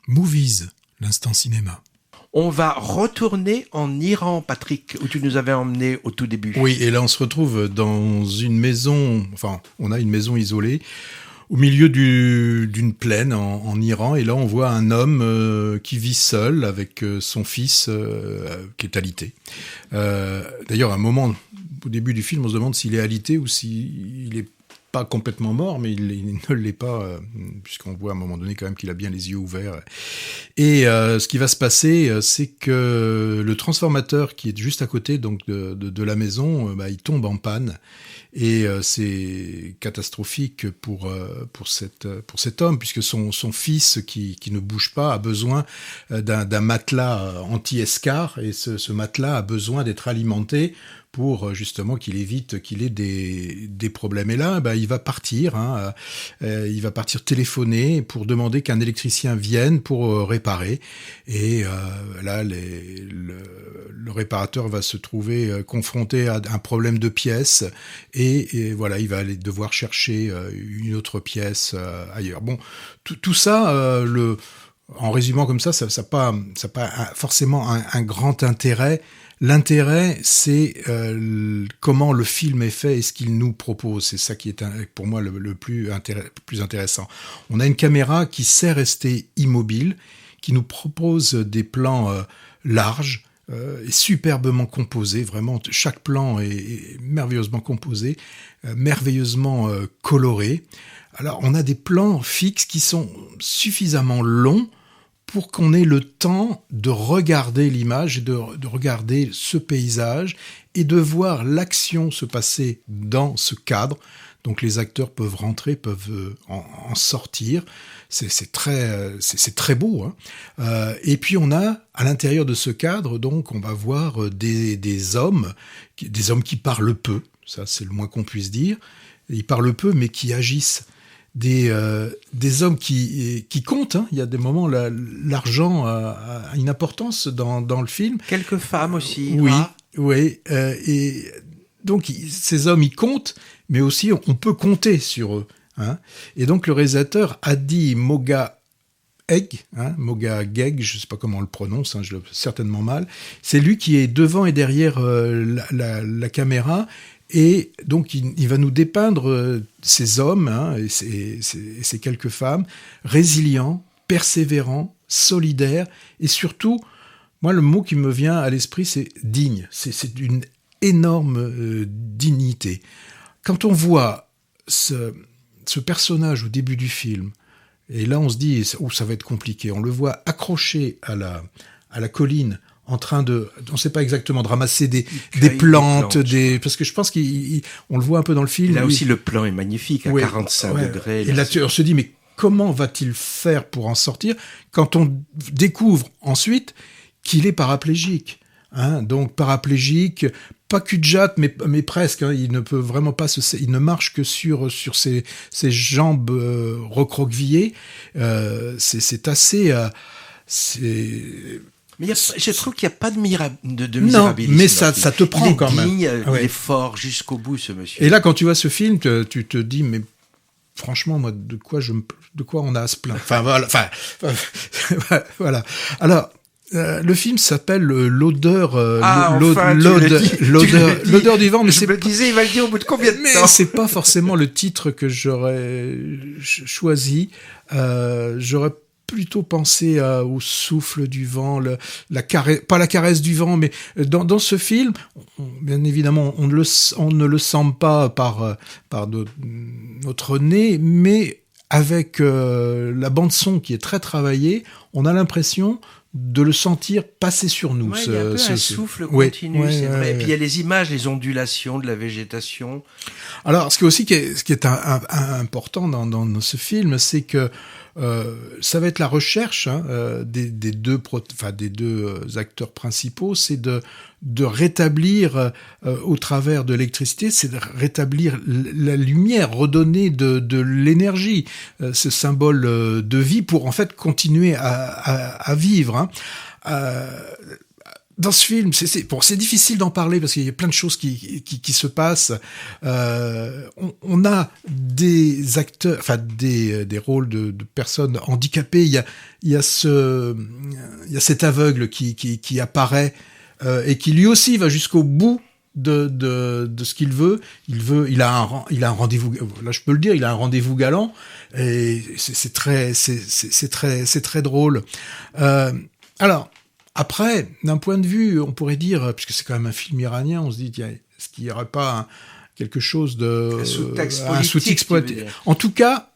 Movies, l'instant cinéma. On va retourner en Iran, Patrick, où tu nous avais emmené au tout début. Oui, et là on se retrouve dans une maison, enfin on a une maison isolée, au milieu d'une plaine en Iran, et là on voit un homme qui vit seul avec son fils qui est alité. D'ailleurs, à un moment, au début du film, on se demande s'il est alité ou s'il est pas complètement mort, mais il ne l'est pas, puisqu'on voit à un moment donné quand même qu'il a bien les yeux ouverts. Et ce qui va se passer, c'est que le transformateur qui est juste à côté donc de la maison, il tombe en panne. Et c'est catastrophique pour cet homme, puisque son fils qui ne bouge pas a besoin d'un matelas anti-escar, et ce matelas a besoin d'être alimenté pour justement qu'il évite qu'il ait des problèmes. Et là, il va partir, il va partir téléphoner pour demander qu'un électricien vienne pour réparer. Et là, le réparateur va se trouver confronté à un problème de pièce, et voilà, il va aller devoir chercher une autre pièce ailleurs. Bon, tout ça, en résumant comme ça n'a pas forcément un grand intérêt. L'intérêt, c'est comment le film est fait et ce qu'il nous propose. C'est ça qui est pour moi le plus intéressant. On a une caméra qui sait rester immobile, qui nous propose des plans larges, et superbement composés. Vraiment, chaque plan est merveilleusement composé, merveilleusement coloré. Alors, on a des plans fixes qui sont suffisamment longs pour qu'on ait le temps de regarder l'image et de regarder ce paysage et de voir l'action se passer dans ce cadre. Donc les acteurs peuvent rentrer, peuvent en sortir. C'est très beau. Et puis on a, à l'intérieur de ce cadre, donc on va voir des hommes qui parlent peu. Ça, c'est le moins qu'on puisse dire. Ils parlent peu, mais qui agissent. Des hommes qui comptent. Il y a des moments où l'argent a une importance dans le film. Quelques femmes aussi. Oui. Et donc ces hommes, ils comptent, mais aussi on peut compter sur eux. Et donc le réalisateur Hadi Moghadegh, Moghadegh, je ne sais pas comment on le prononce, je le certainement mal. C'est lui qui est devant et derrière la caméra. Et donc, il va nous dépeindre ces hommes et ces quelques femmes, résilients, persévérants, solidaires, et surtout, moi, le mot qui me vient à l'esprit, c'est digne. C'est d'une énorme dignité. Quand on voit ce personnage au début du film, et là, on se dit, ça va être compliqué, on le voit accroché à la colline, en train on ne sait pas exactement, de ramasser des plantes, parce que je pense qu'on le voit un peu dans le film. Là aussi, le plan est magnifique, à 45 degrés. Et là, on se dit, mais comment va-t-il faire pour en sortir quand on découvre ensuite qu'il est paraplégique, donc paraplégique, pas cul-de-jatte, mais presque. Il ne peut vraiment pas il ne marche que sur ses jambes recroquevillées. C'est assez. Mais je trouve qu'il n'y a pas de misérabilisme. Non, mais ça te prend quand même. Il est fort jusqu'au bout, ce monsieur. Et là, quand tu vois ce film, tu te dis, mais franchement, moi, de quoi on a à se plaindre. Voilà. Alors, le film s'appelle l'odeur du vent, mais je me disais, il va le dire au bout de combien de temps? Mais c'est pas forcément le titre que j'aurais choisi. J'aurais plutôt penser au souffle du vent, pas la caresse du vent, mais dans ce film, bien évidemment, on ne le sent pas par notre nez, mais avec la bande-son qui est très travaillée, on a l'impression de le sentir passer sur nous. Il y a un peu un souffle continu, c'est vrai. Et puis il y a les images, les ondulations de la végétation. Alors, ce qui est important dans ce film, c'est que ça va être la recherche des deux acteurs principaux, c'est de rétablir au travers de l'électricité, c'est de rétablir la lumière, redonner de l'énergie, ce symbole de vie pour en fait continuer à vivre. dans ce film, c'est difficile d'en parler parce qu'il y a plein de choses qui se passent. On a des acteurs, enfin des rôles de personnes handicapées. Il y a cet aveugle qui apparaît et qui lui aussi va jusqu'au bout de ce qu'il veut. Il a un rendez-vous. Là, je peux le dire, il a un rendez-vous galant et c'est très drôle. Alors. Après, d'un point de vue, on pourrait dire, puisque c'est quand même un film iranien, on se dit, est-ce qu'il n'y aurait pas quelque chose de... Un sous-texte politique. En tout cas,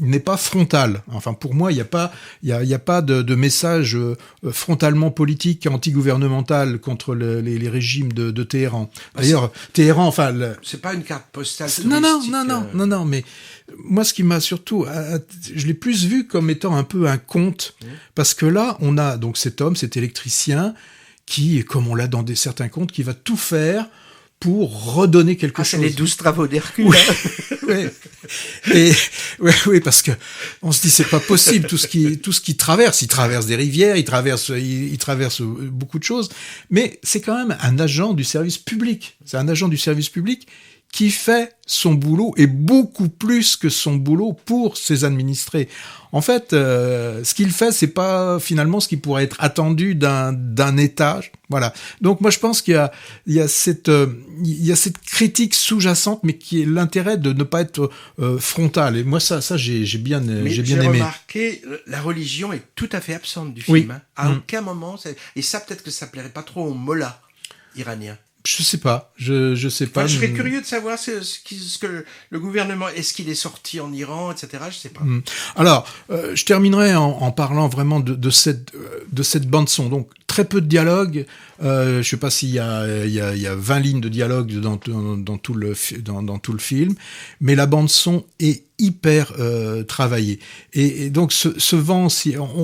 il n'est pas frontal. Enfin, pour moi, il n'y a pas de message frontalement politique, anti-gouvernemental contre les régimes de Téhéran. D'ailleurs, Téhéran, enfin... C'est pas une carte postale touristique. Non, mais moi, ce qui m'a surtout... je l'ai plus vu comme étant un peu un conte, parce que là, on a donc cet homme, cet électricien, qui, comme on l'a dans certains contes, qui va tout faire pour redonner quelque chose. C'est les 12 travaux d'Hercule. Oui, parce que on se dit c'est pas possible tout ce qui traverse. Il traverse des rivières, il traverse beaucoup de choses, mais c'est quand même un agent du service public. C'est un agent du service public qui fait son boulot et beaucoup plus que son boulot pour ses administrés. En fait, ce qu'il fait, c'est pas finalement ce qui pourrait être attendu d'un État. Voilà. Donc moi, je pense qu'il y a cette critique sous-jacente, mais qui est l'intérêt de ne pas être frontal. Et moi, ça, j'ai bien aimé. J'ai remarqué, la religion est tout à fait absente du film. Oui. Hein. À aucun moment, et ça, peut-être que ça plairait pas trop aux mollahs iraniens. Je sais pas, je sais pas. Enfin, je serais curieux de savoir ce que le gouvernement, est-ce qu'il est sorti en Iran, etc. Je sais pas. Alors, je terminerai en parlant vraiment de cette bande son. Donc très peu de dialogue. Je sais pas s'il y a 20 lignes de dialogue dans tout le film, mais la bande son est hyper travaillée. Et donc ce vent,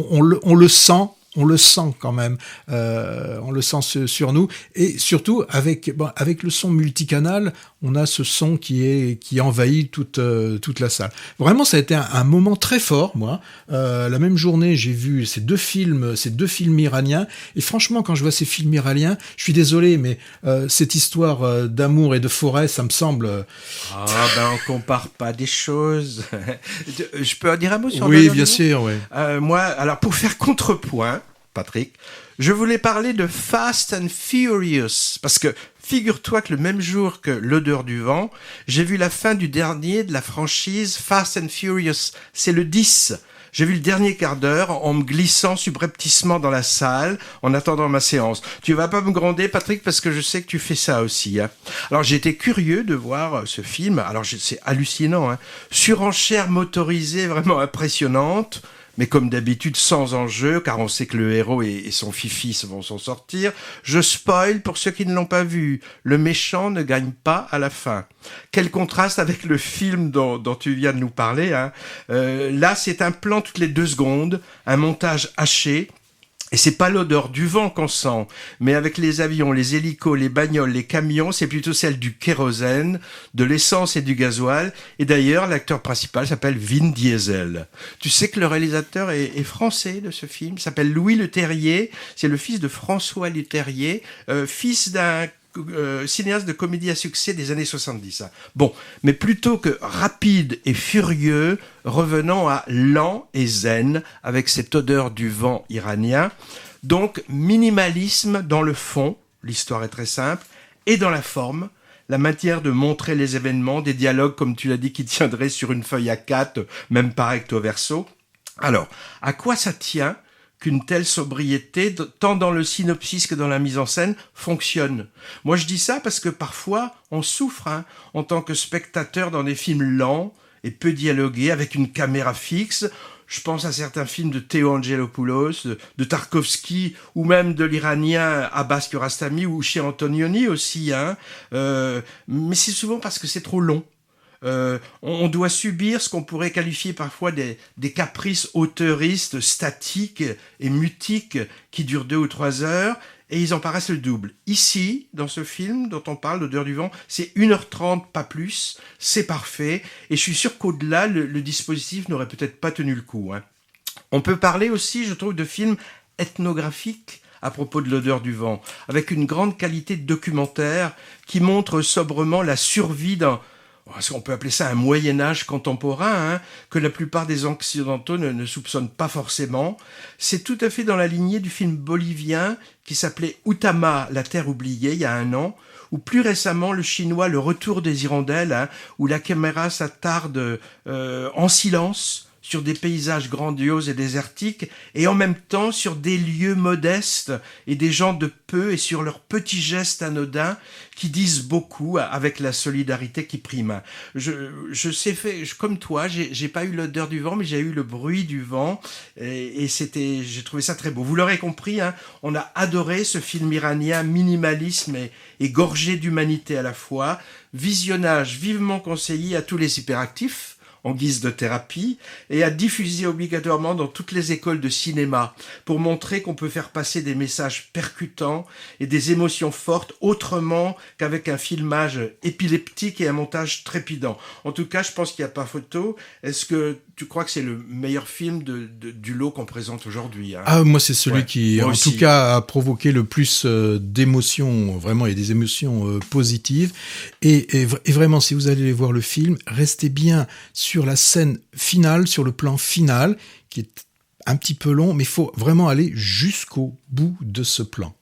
on le sent. On le sent quand même, on le sent sur nous, et surtout avec le son multicanal, on a ce son qui envahit toute la salle. Vraiment, ça a été un moment très fort, moi. La même journée, j'ai vu ces deux films iraniens, et franchement, quand je vois ces films iraniens, je suis désolé, mais cette histoire d'amour et de forêt, ça me semble. On compare pas des choses. Je peux en dire un mot sur Oui, bien sûr, oui. Moi, alors pour faire contrepoint, Patrick, je voulais parler de Fast and Furious, parce que figure-toi que le même jour que L'odeur du vent, j'ai vu la fin du dernier de la franchise Fast and Furious. C'est le 10. J'ai vu le dernier quart d'heure en me glissant subrepticement dans la salle en attendant ma séance. Tu vas pas me gronder, Patrick, parce que je sais que tu fais ça aussi. Hein. Alors j'étais curieux de voir ce film. Alors c'est hallucinant. Hein. Surenchère motorisée vraiment impressionnante. Mais comme d'habitude, sans enjeu, car on sait que le héros et son fifi vont s'en sortir. Je spoil pour ceux qui ne l'ont pas vu. Le méchant ne gagne pas à la fin. Quel contraste avec le film dont tu viens de nous parler. Hein. Là, c'est un plan toutes les 2 secondes, un montage haché. Et c'est pas l'odeur du vent qu'on sent, mais avec les avions, les hélicos, les bagnoles, les camions, c'est plutôt celle du kérosène, de l'essence et du gasoil. Et d'ailleurs, l'acteur principal s'appelle Vin Diesel. Tu sais que le réalisateur est français de ce film, s'appelle Louis Leterrier. C'est le fils de François Leterrier, fils d'un cinéaste de comédie à succès des années 70. Bon, mais plutôt que rapide et furieux, revenons à lent et zen avec cette odeur du vent iranien. Donc, minimalisme dans le fond, l'histoire est très simple, et dans la forme, la manière de montrer les événements, des dialogues, comme tu l'as dit, qui tiendraient sur une feuille A4, même pas recto verso. Alors, à quoi ça tient qu'une telle sobriété, tant dans le synopsis que dans la mise en scène, fonctionne? Moi, je dis ça parce que parfois, on souffre en tant que spectateur dans des films lents et peu dialogués, avec une caméra fixe. Je pense à certains films de Théo Angelopoulos, de Tarkovsky, ou même de l'Iranien Abbas Kiarostami, ou chez Antonioni aussi. Mais c'est souvent parce que c'est trop long. On doit subir ce qu'on pourrait qualifier parfois des caprices auteuristes statiques et mutiques qui durent 2 ou 3 heures, et ils en paraissent le double. Ici, dans ce film dont on parle, L'odeur du vent, c'est 1h30, pas plus, c'est parfait, et je suis sûr qu'au-delà, le dispositif n'aurait peut-être pas tenu le coup. On peut parler aussi, je trouve, de films ethnographiques à propos de l'odeur du vent, avec une grande qualité de documentaire qui montre sobrement la survie d'un, on peut appeler ça un Moyen-Âge contemporain, hein, que la plupart des Occidentaux ne soupçonnent pas forcément. C'est tout à fait dans la lignée du film bolivien qui s'appelait Outama, la terre oubliée, il y a un an, ou plus récemment le chinois Le Retour des Hirondelles, hein, où la caméra s'attarde en silence sur des paysages grandioses et désertiques, et en même temps sur des lieux modestes et des gens de peu, et sur leurs petits gestes anodins qui disent beaucoup avec la solidarité qui prime. Je sais comme toi, j'ai pas eu l'odeur du vent, mais j'ai eu le bruit du vent, et j'ai trouvé ça très beau. Vous l'aurez compris, hein, on a adoré ce film iranien minimalisme et gorgé d'humanité à la fois. Visionnage vivement conseillé à tous les hyperactifs, en guise de thérapie, et à diffuser obligatoirement dans toutes les écoles de cinéma pour montrer qu'on peut faire passer des messages percutants et des émotions fortes autrement qu'avec un filmage épileptique et un montage trépidant. En tout cas, je pense qu'il n'y a pas photo. Est-ce que tu crois que c'est le meilleur film du lot qu'on présente aujourd'hui, hein? Ah, moi, c'est celui qui, en aussi, tout cas, a provoqué le plus d'émotions, vraiment, et des émotions positives. Et vraiment, si vous allez voir le film, restez bien sur la scène finale, sur le plan final, qui est un petit peu long, mais il faut vraiment aller jusqu'au bout de ce plan.